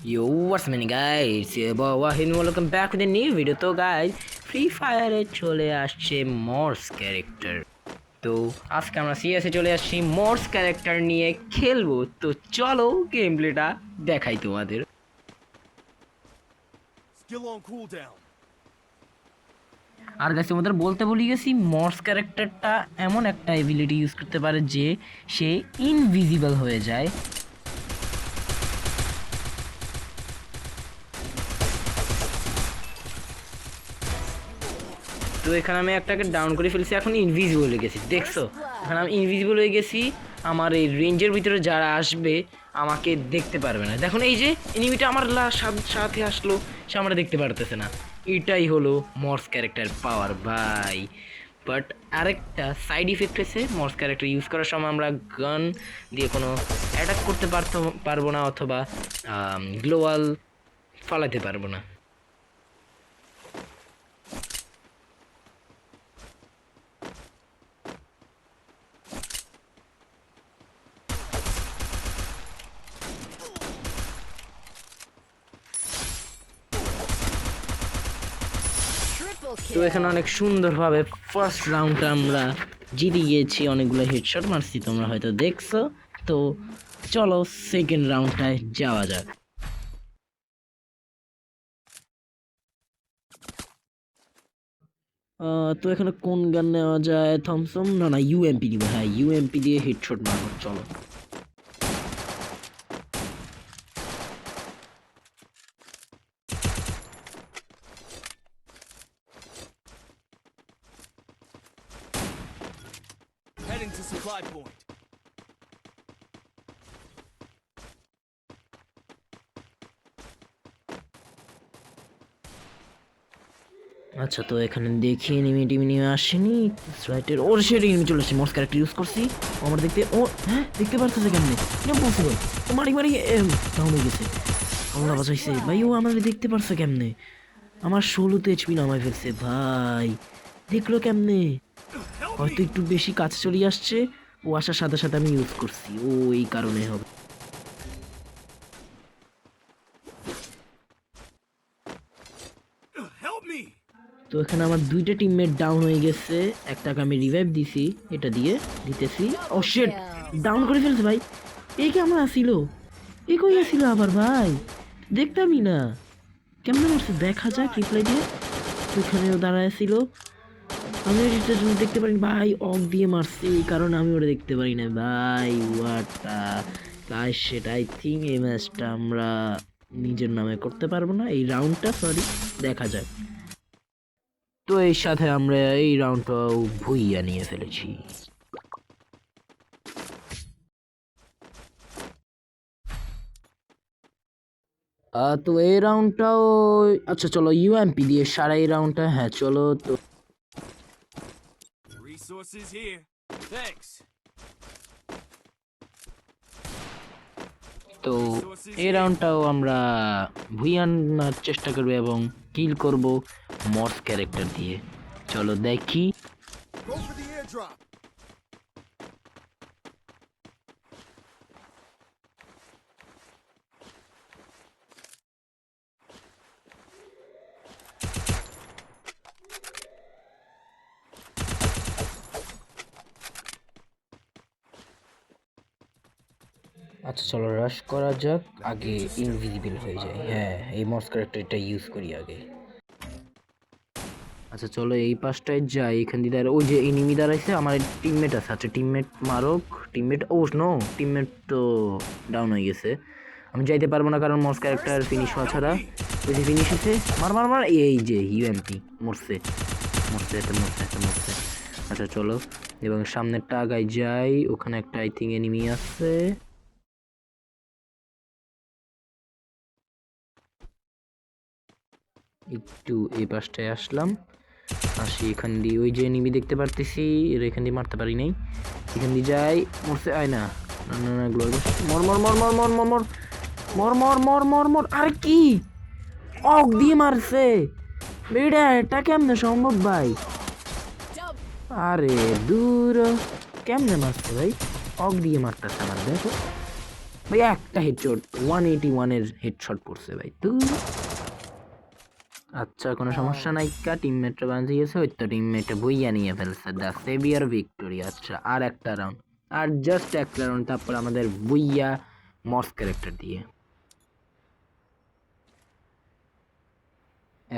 Yo, what's happening guys? It's your boy Wahid. Welcome back with a new video. তো guys, free ফায়ারে চলে আসছে Mars character. তো আজকে আমরা সিএসে চলে আসছি মর্স ক্যারেক্টার নিয়ে খেলবো। তো চলো গেম প্লেটা দেখাই তোমাদের। Skill on cooldown. আর গাইস তোমাদের বলতে ভুলে গেছি, মর্স ক্যারেক্টারটা এমন একটা এবিলিটি ইউজ করতে পারে যে সে ইনভিজিবল হয়ে যায়। তো এখানে আমি একটাকে ডাউন করে ফেলছি, এখন ইনভিজিবল হয়ে গেছি, দেখছো? এখানে আমি ইনভিজিবল হয়ে গেছি, আমার এই রেঞ্জের ভিতরে যারা আসবে আমাকে দেখতে পারবে না। দেখুন এই যে এনিমিটা আমার সাথে আসলো, সে আমরা দেখতে পারতেছে না। এটাই হলো মর্স ক্যারেক্টার পাওয়ার ভাই। বাট আরেকটা সাইড ইফেক্ট হয়েছে, মর্স ক্যারেক্টার ইউজ করার সময় আমরা গান দিয়ে কোনো অ্যাটাক করতে পারবো না, অথবা গ্লোয়াল ফালাতে পারবো না। তো এখানে অনেক সুন্দরভাবে ফার্স্ট রাউন্ডটা আমরা জিতে গিয়েছি, অনেকগুলো হেডশট মারছি, তোমরা হয়তো দেখছো। তো চলো সেকেন্ড রাউন্ডটায় যাওয়া যাক। তো এখানে কোন গান নেওয়া যায়? থমসন না, না ইউএমপি নিব। হ্যাঁ, ইউএমপি দিয়ে হেডশট মারবো, চলো। Heading to supply point. আচ্ছা, তো এখানে দেখি এনিমি টিমি নিয়ে আসেনি। রাইটের ওর শেড এনিমি চলে আসছে, মর্স ক্যারেক্টার ইউজ করছি। ও আমার দেখতে, ও হ্যাঁ দেখতে পারতেছে কেমনে? কেমন পসিবল? ও মারি মারি ডাউন হয়ে গেছে। আল্লাহ বাঁচাইছে ভাই, ও আমার দেখতে পারছে কেমনে? আমার 16তে এইচপি নামাই ফেলছে ভাই, দেখলো কেমনে? হয়তো একটু বেশি কাছে চলে আসছে, ও আসার সাথে সাথে আমি ইউজ করছি, ও এই কারণে হবে। Help me. তো এখানে আমার দুইটা টিমমেট ডাউন হয়ে গেছে, একটাকে আমি রিভাইভ দিছি, এটা দিয়ে দিতেছি। ও শিট, ডাউন করে ফেলছে ভাই। এই কি আমরা আসিল, এই কই আসিল আবার ভাই? দেখতামই না কেমন মারছে, দেখা যাক রিপ্লাই দিয়ে। ওইখানেও দাঁড়ায় ছিল, আমি এটা দেখতে পারিনি ভাই, অফ দিয়ে মারছে এই কারণে আমি ওটা দেখতে পারি না ভাই। ওয়াটা গাইস, সেটা আই থিঙ্ক এই ম্যাচটা আমরা নিজের নামে করতে পারবো না, এই রাউন্ডটা, সরি, দেখা যাক। তো এর সাথে আমরা এই রাউন্ডটাও ভুইয়া নিয়ে ফেলেছি। তো এই রাউন্ডটাও, আচ্ছা চলো ইউএমপি দিয়ে সারা এই রাউন্ডটা। হ্যাঁ চলো। তো Resources here. Thanks. তো এই রাউন্ডটাও আমরা ভুইয়ানার চেষ্টা করবো এবং কিল করব মর্স ক্যারেক্টার দিয়ে। চলো দেখি। Go for the airdrop. আচ্ছা চলো রাশ করা যাক, আগে ইনভিজিবল হয়ে যায়। হ্যাঁ, এই মর্স ক্যারেক্টারটা ইউজ করি আগে। আচ্ছা চলো এই পাশটায় যাই, এখান দিয়ে ওই যে এনিমি দাঁড়াইছে, আমার টিমমেট আছে। আচ্ছা টিমমেট মারক, টিমমেট, ও নো, টিমমেট তো ডাউন হয়ে গেছে। আমি যাইতে পারবো না কারণ মর্স ক্যারেক্টার ফিনিশ হওয়া ছাড়া। ওই যে ফিনিশ হয়েছে, মার মার মার, এই যে ইউএমপি মরছে, মরছে, এটা মরছে, এটা মরছে। আচ্ছা চলো এবং সামনেরটা আগায় যাই, ওখানে একটা আই থিঙ্ক এনিমি আছে। একটু এই পাশটায় আসলাম, আসি এখান দিয়ে, ওই যে এনিমি দেখতে পারতেছি, এর এখান দিয়ে মারতে পারি নাই, এখান দিয়ে যাই। মরছে, আয় না, না না না, গ্লোর মর মর মর মর মর মর মর মর মর মর মর মর। আর কি অক দিয়ে মারছে বেড়া, এটা কেমনে সম্ভব ভাই? আরে দূর, কেমনে মারছে ভাই? অক দিয়ে মারতেছে আমার, দেখো। ভাই একটা হেডশট 181 এর হেডশট পড়ছে ভাই তো। আচ্ছা কোনো সমস্যা নাই, কা টিমমেটরা বাঁধে গেছে, ওই তো টিমমেটে বইয়া নিয়ে ফেলছে, দ্য সেভিয়ার ভিক্টোরি। আচ্ছা আর একটা রাউন্ড, আর জাস্ট একটা রাউন্ড, তারপর আমাদের বইয়া মস ক্যারেক্টার দিয়ে।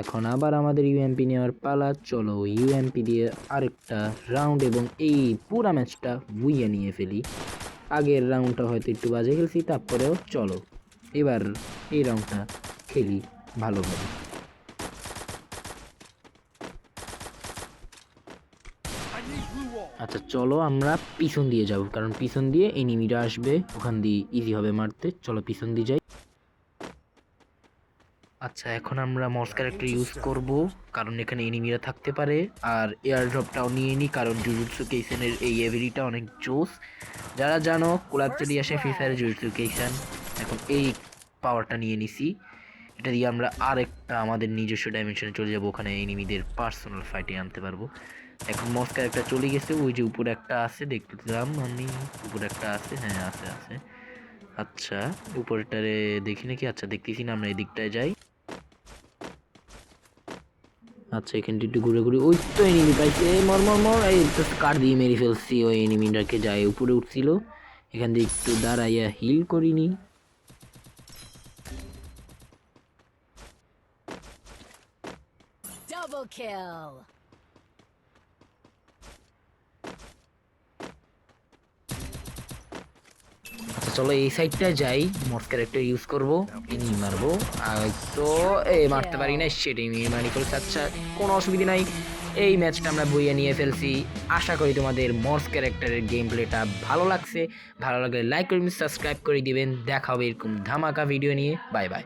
এখন আবার আমাদের ইউএমপি নেওয়ার পালা, চলো ইউএমপি দিয়ে আরেকটা রাউন্ড এবং এই পুরা ম্যাচটা বুইয়া নিয়ে ফেলি। আগের রাউন্ডটা হয়তো একটু বাজে খেলছি, তারপরেও চলো এবার এই রাউন্ডটা খেলি ভালোভাবে। I need blue wall. আচ্ছা চলো আমরা পিছন দিয়ে যাব, কারণ পিছন দিয়ে এনিমিরা আসবে, ওখান দিয়ে ইজি হবে মারতে। চলো পিছন দিয়ে যাই। আচ্ছা এখন আমরা মস ক্যারেক্টার ইউজ করব, কারণ এখানে এনিমিরা থাকতে পারে। আর এয়ার ড্রপটাও নিয়ে নিই, কারণ জুজুৎসু কেইসেনের এই এবিলিটা অনেক জোস। যারা জানো কোলাপ চলে আসে ফ্রি ফায়ার জুজুৎসু কেইসেন, এখন এই পাওয়ারটা নিয়ে নিছি। এটা দিয়ে আমরা আরেকটা আমাদের নিজস্ব ডাইমেনশনে চলে যাব, ওখানে এনিমিদের পার্সোনাল ফাইটে আনতে পারবো। এখন মস ক্যারেক্টার চলে গেছে, ওই যে উপরে একটা আছে দেখতে দিলাম আমি, উপরে একটা আছে, হ্যাঁ আছে আছে। আচ্ছা উপরেটারে দেখি নাকি, আচ্ছা দেখতেছি না, আমরা এই দিকটায় যাই। আচ্ছা এখানটা একটু ঘুরে ঘুরে, ওই তো এনিমি পাইছে, মর মর মর, এই তো কার দিয়ে মেরে ফেলছি ওই এনিমিটাকে, যায় উপরে উঠছিল। এখান দিয়ে একটু দাঁড়াইয়া হিল করিনি। Double kill. আচ্ছা চলো এই সাইডটা যাই, মস ক্যারেক্টার ইউজ করবো, এনিমি মারবো। আর তো মারতে পারি না, সেটা এনিমি মারি ফেলছে। আচ্ছা কোনো অসুবিধা নাই, এই ম্যাচটা আমরা বইয়ে নিয়ে ফেলছি। আশা করি তোমাদের মস ক্যারেক্টারের গেম প্লেটা ভালো লাগছে। ভালো লাগলে লাইক করে সাবস্ক্রাইব করে দিবেন। দেখা হবে এরকম ধামাকা ভিডিও নিয়ে। Bye bye.